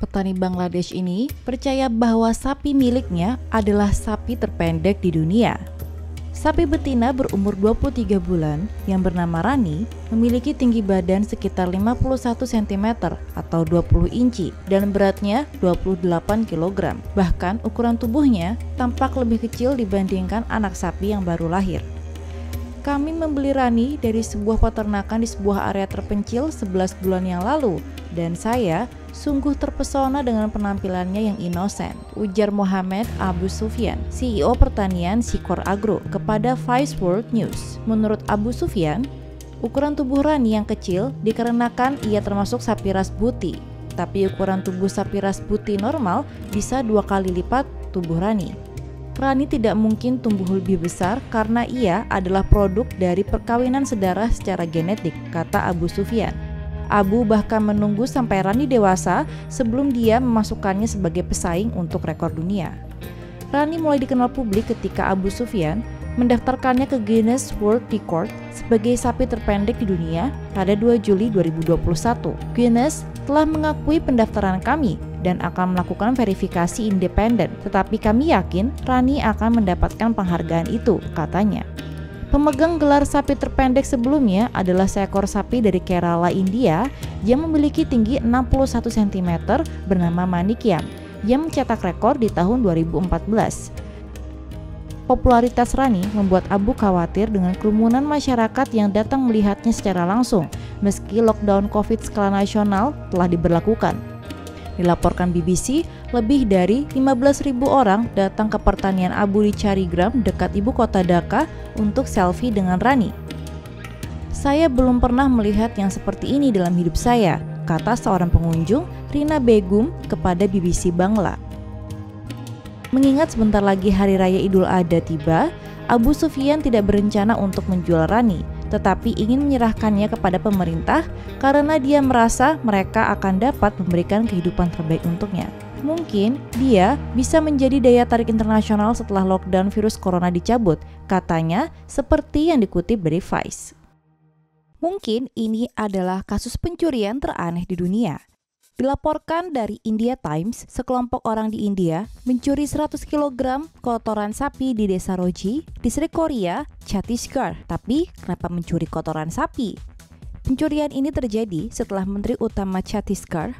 Petani Bangladesh ini percaya bahwa sapi miliknya adalah sapi terpendek di dunia. Sapi betina berumur 23 bulan yang bernama Rani memiliki tinggi badan sekitar 51 cm atau 20 inci dan beratnya 28 kg. Bahkan ukuran tubuhnya tampak lebih kecil dibandingkan anak sapi yang baru lahir. Kami membeli Rani dari sebuah peternakan di sebuah area terpencil 11 bulan yang lalu dan saya sungguh terpesona dengan penampilannya yang inosen, ujar Mohamed Abu Sufyan, CEO pertanian Sikor Agro, kepada Vice World News. Menurut Abu Sufyan, ukuran tubuh Rani yang kecil dikarenakan ia termasuk sapi ras buti, tapi ukuran tubuh sapi ras buti normal bisa 2 kali lipat tubuh Rani. Rani tidak mungkin tumbuh lebih besar karena ia adalah produk dari perkawinan sedarah secara genetik, kata Abu Sufyan. Abu bahkan menunggu sampai Rani dewasa sebelum dia memasukkannya sebagai pesaing untuk rekor dunia. Rani mulai dikenal publik ketika Abu Sufyan mendaftarkannya ke Guinness World Record sebagai sapi terpendek di dunia pada 2 Juli 2021. Guinness telah mengakui pendaftaran kami dan akan melakukan verifikasi independen, tetapi kami yakin Rani akan mendapatkan penghargaan itu, katanya. Pemegang gelar sapi terpendek sebelumnya adalah seekor sapi dari Kerala, India yang memiliki tinggi 61 cm bernama Manikyam yang mencetak rekor di tahun 2014. Popularitas Rani membuat Abu khawatir dengan kerumunan masyarakat yang datang melihatnya secara langsung meski lockdown COVID skala nasional telah diberlakukan. Dilaporkan BBC, lebih dari 15.000 orang datang ke pertanian Abu di Charigram dekat ibu kota Dhaka untuk selfie dengan Rani. Saya belum pernah melihat yang seperti ini dalam hidup saya, kata seorang pengunjung, Rina Begum, kepada BBC Bangla. Mengingat sebentar lagi Hari Raya Idul Adha tiba, Abu Sufyan tidak berencana untuk menjual Rani, tetapi ingin menyerahkannya kepada pemerintah karena dia merasa mereka akan dapat memberikan kehidupan terbaik untuknya. Mungkin dia bisa menjadi daya tarik internasional setelah lockdown virus corona dicabut, katanya, seperti yang dikutip dari Vice. Mungkin ini adalah kasus pencurian teraneh di dunia. Dilaporkan dari India Times, sekelompok orang di India mencuri 100 kg kotoran sapi di desa Roji, distrik Korea, Chhattisgarh. Tapi kenapa mencuri kotoran sapi? Pencurian ini terjadi setelah Menteri Utama Chhattisgarh,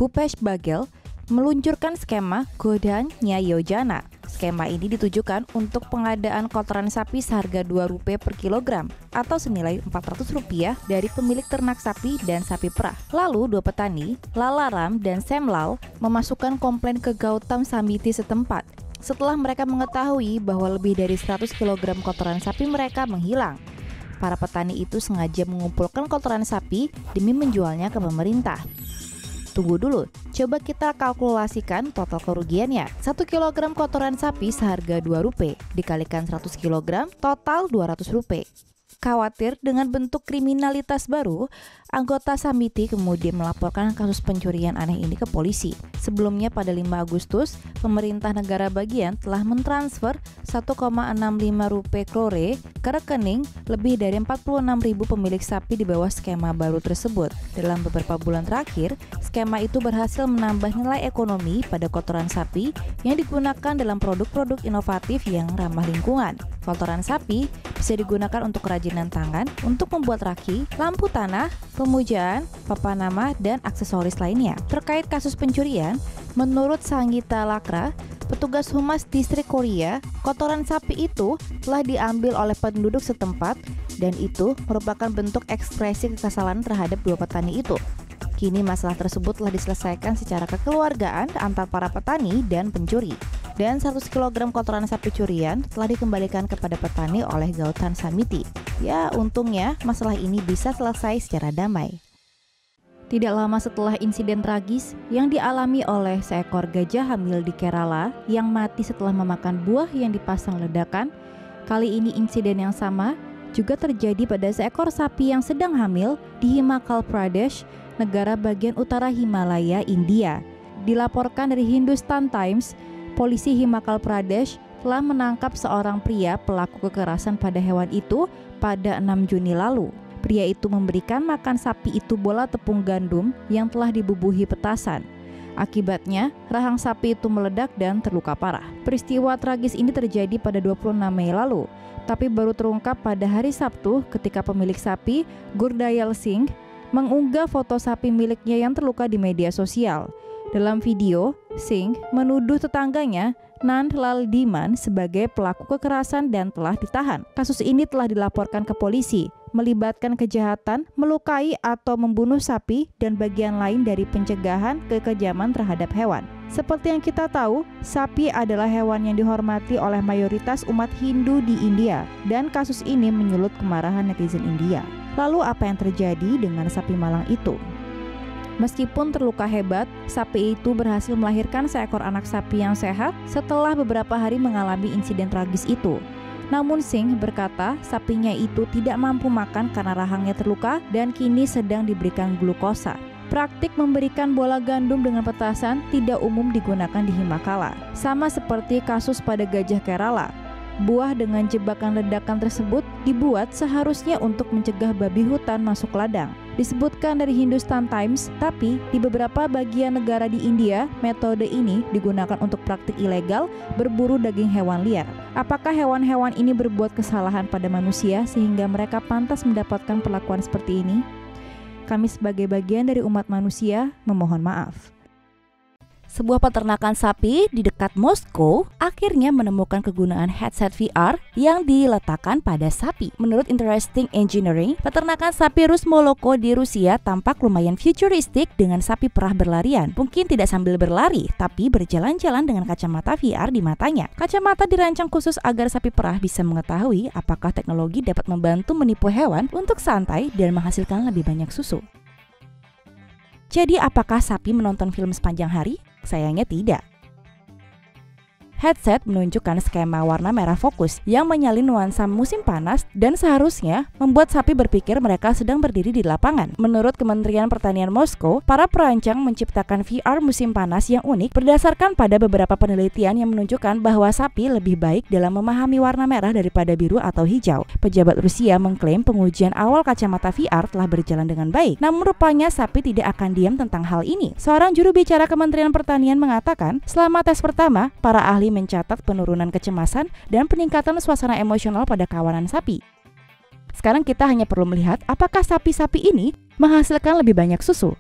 Bhupesh Baghel, meluncurkan skema Godhanya Yojana. Skema ini ditujukan untuk pengadaan kotoran sapi seharga Rp2 per kilogram atau senilai Rp400 dari pemilik ternak sapi dan sapi perah. Lalu dua petani, Lalaram dan Semlal, memasukkan komplain ke Gautam Samiti setempat setelah mereka mengetahui bahwa lebih dari 100 kg kotoran sapi mereka menghilang. Para petani itu sengaja mengumpulkan kotoran sapi demi menjualnya ke pemerintah. Tunggu dulu, coba kita kalkulasikan total kerugiannya. 1 kg kotoran sapi seharga Rp2, dikalikan 100 kg, total Rp200. Khawatir dengan bentuk kriminalitas baru, anggota Samiti kemudian melaporkan kasus pencurian aneh ini ke polisi. Sebelumnya pada 5 Agustus, pemerintah negara bagian telah mentransfer Rp1,65 crore ke rekening lebih dari 46.000 pemilik sapi di bawah skema baru tersebut. Dalam beberapa bulan terakhir, skema itu berhasil menambah nilai ekonomi pada kotoran sapi yang digunakan dalam produk-produk inovatif yang ramah lingkungan. Kotoran sapi bisa digunakan untuk kerajinan tangan, untuk membuat raki, lampu tanah, pemujaan, papan nama, dan aksesoris lainnya. Terkait kasus pencurian, menurut Sanggita Lakra, petugas humas distrik Korea, kotoran sapi itu telah diambil oleh penduduk setempat dan itu merupakan bentuk ekspresi kekesalan terhadap dua petani itu. Kini masalah tersebut telah diselesaikan secara kekeluargaan antar para petani dan pencuri. Dan 100 kg kotoran sapi curian telah dikembalikan kepada petani oleh Gautam Samiti. Ya, untungnya masalah ini bisa selesai secara damai. Tidak lama setelah insiden tragis yang dialami oleh seekor gajah hamil di Kerala yang mati setelah memakan buah yang dipasang ledakan, kali ini insiden yang sama juga terjadi pada seekor sapi yang sedang hamil di Himachal Pradesh, negara bagian utara Himalaya, India. Dilaporkan dari Hindustan Times, polisi Himachal Pradesh telah menangkap seorang pria pelaku kekerasan pada hewan itu pada 6 Juni lalu. Pria itu memberikan makan sapi itu bola tepung gandum yang telah dibubuhi petasan. Akibatnya, rahang sapi itu meledak dan terluka parah. Peristiwa tragis ini terjadi pada 26 Mei lalu, tapi baru terungkap pada hari Sabtu ketika pemilik sapi, Gurdayal Singh, mengunggah foto sapi miliknya yang terluka di media sosial. Dalam video, Singh menuduh tetangganya, Nand Lal Diman, sebagai pelaku kekerasan dan telah ditahan. Kasus ini telah dilaporkan ke polisi, melibatkan kejahatan, melukai atau membunuh sapi, dan bagian lain dari pencegahan kekejaman terhadap hewan. Seperti yang kita tahu, sapi adalah hewan yang dihormati oleh mayoritas umat Hindu di India, dan kasus ini menyulut kemarahan netizen India. Lalu apa yang terjadi dengan sapi malang itu? Meskipun terluka hebat, sapi itu berhasil melahirkan seekor anak sapi yang sehat setelah beberapa hari mengalami insiden tragis itu. Namun Singh berkata sapinya itu tidak mampu makan karena rahangnya terluka dan kini sedang diberikan glukosa. Praktik memberikan bola gandum dengan petasan tidak umum digunakan di Himakala. Sama seperti kasus pada gajah Kerala. Buah dengan jebakan ledakan tersebut dibuat seharusnya untuk mencegah babi hutan masuk ladang. Disebutkan dari Hindustan Times, tapi di beberapa bagian negara di India, metode ini digunakan untuk praktik ilegal berburu daging hewan liar. Apakah hewan-hewan ini berbuat kesalahan pada manusia sehingga mereka pantas mendapatkan perlakuan seperti ini? Kami sebagai bagian dari umat manusia memohon maaf. Sebuah peternakan sapi di dekat Moskow akhirnya menemukan kegunaan headset VR yang diletakkan pada sapi. Menurut Interesting Engineering, peternakan sapi Rus Moloko di Rusia tampak lumayan futuristik dengan sapi perah berlarian. Mungkin tidak sambil berlari, tapi berjalan-jalan dengan kacamata VR di matanya. Kacamata dirancang khusus agar sapi perah bisa mengetahui apakah teknologi dapat membantu menipu hewan untuk santai dan menghasilkan lebih banyak susu. Jadi apakah sapi menonton film sepanjang hari? Sayangnya tidak. Headset menunjukkan skema warna merah fokus yang menyalin nuansa musim panas dan seharusnya membuat sapi berpikir mereka sedang berdiri di lapangan. Menurut Kementerian Pertanian Moskow, para perancang menciptakan VR musim panas yang unik berdasarkan pada beberapa penelitian yang menunjukkan bahwa sapi lebih baik dalam memahami warna merah daripada biru atau hijau. Pejabat Rusia mengklaim pengujian awal kacamata VR telah berjalan dengan baik, namun rupanya sapi tidak akan diam tentang hal ini. Seorang juru bicara Kementerian Pertanian mengatakan, selama tes pertama, para ahli mencatat penurunan kecemasan dan peningkatan suasana emosional pada kawanan sapi. Sekarang kita hanya perlu melihat apakah sapi-sapi ini menghasilkan lebih banyak susu.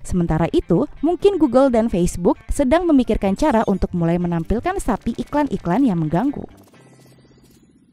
Sementara itu, mungkin Google dan Facebook sedang memikirkan cara untuk mulai menampilkan sapi iklan-iklan yang mengganggu.